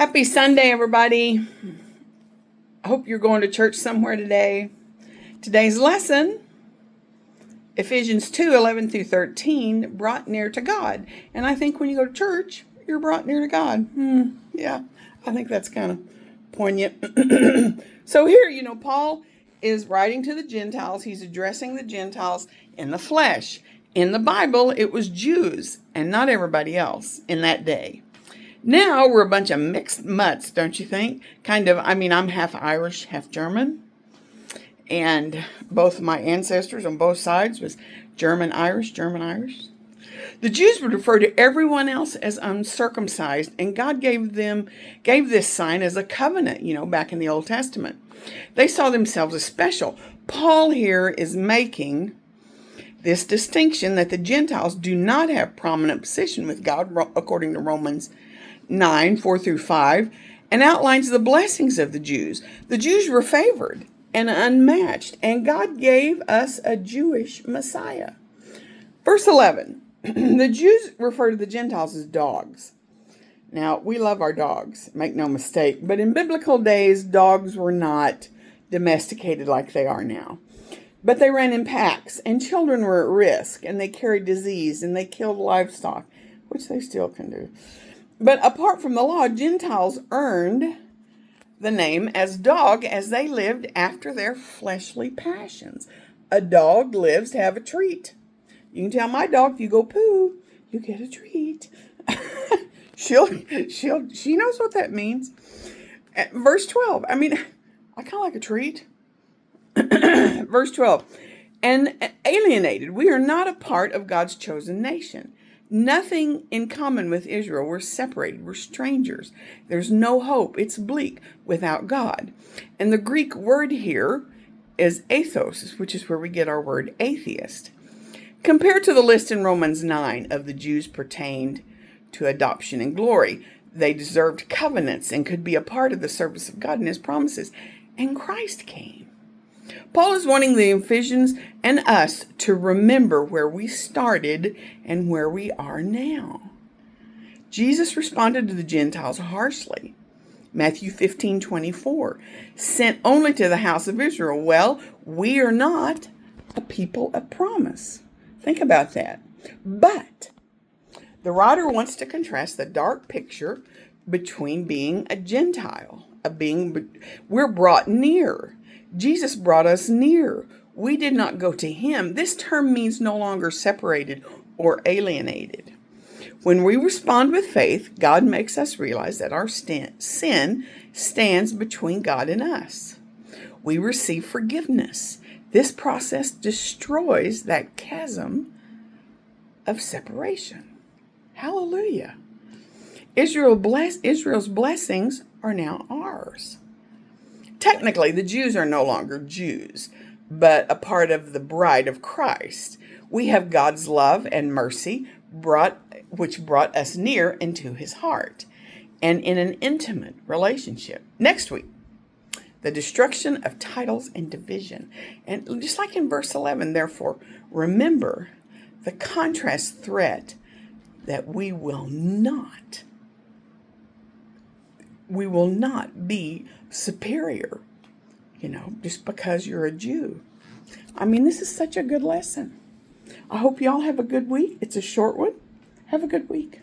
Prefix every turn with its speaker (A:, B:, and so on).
A: Happy Sunday, everybody. I hope you're going to church somewhere today. Today's lesson, Ephesians 2:11 through 13, brought near to God. And I think when you go to church, you're brought near to God. Yeah, I think that's kind of poignant. So here, Paul is writing to the Gentiles. He's addressing the Gentiles in the flesh. In the Bible, it was Jews and not everybody else in that day. Now we're a bunch of mixed mutts, don't you think? I'm half Irish, half German. And both of my ancestors on both sides was German-Irish. The Jews would refer to everyone else as uncircumcised, and God gave this sign as a covenant, back in the Old Testament. They saw themselves as special. Paul here is making this distinction that the Gentiles do not have prominent position with God, according to Romans 9, 4 through 5, and outlines the blessings of the Jews. The Jews were favored and unmatched, and God gave us a Jewish Messiah. Verse 11, the Jews refer to the Gentiles as dogs. Now, we love our dogs, make no mistake, but in biblical days, dogs were not domesticated like they are now. But they ran in packs, and children were at risk, and they carried disease, and they killed livestock, which they still can do. But apart from the law, Gentiles earned the name as dog as they lived after their fleshly passions. A dog lives to have a treat. You can tell my dog, if you go poo, you get a treat. She knows what that means. Verse 12, I kind of like a treat. Verse 12, and alienated. We are not a part of God's chosen nation. Nothing in common with Israel. We're separated. We're strangers. There's no hope. It's bleak without God. And the Greek word here is athos, which is where we get our word atheist. Compared to the list in Romans 9 of the Jews pertained to adoption and glory, they deserved covenants and could be a part of the service of God and his promises. And Christ came. Paul is wanting the Ephesians and us to remember where we started and where we are now. Jesus responded to the Gentiles harshly. Matthew 15:24, sent only to the house of Israel. Well, we are not a people of promise. Think about that. But the writer wants to contrast the dark picture between being a Gentile, we're brought near. Jesus brought us near. We did not go to him. This term means no longer separated or alienated. When we respond with faith, God makes us realize that our sin stands between God and us. We receive forgiveness. This process destroys that chasm of separation. Hallelujah. Israel's blessings are now ours. Technically, the Jews are no longer Jews, but a part of the bride of Christ. We have God's love and mercy which brought us near into his heart and in an intimate relationship. Next week, the destruction of titles and division. And just like in verse 11, therefore, remember the contrast threat that we will not be superior, just because you're a Jew. This is such a good lesson. I hope y'all have a good week. It's a short one. Have a good week.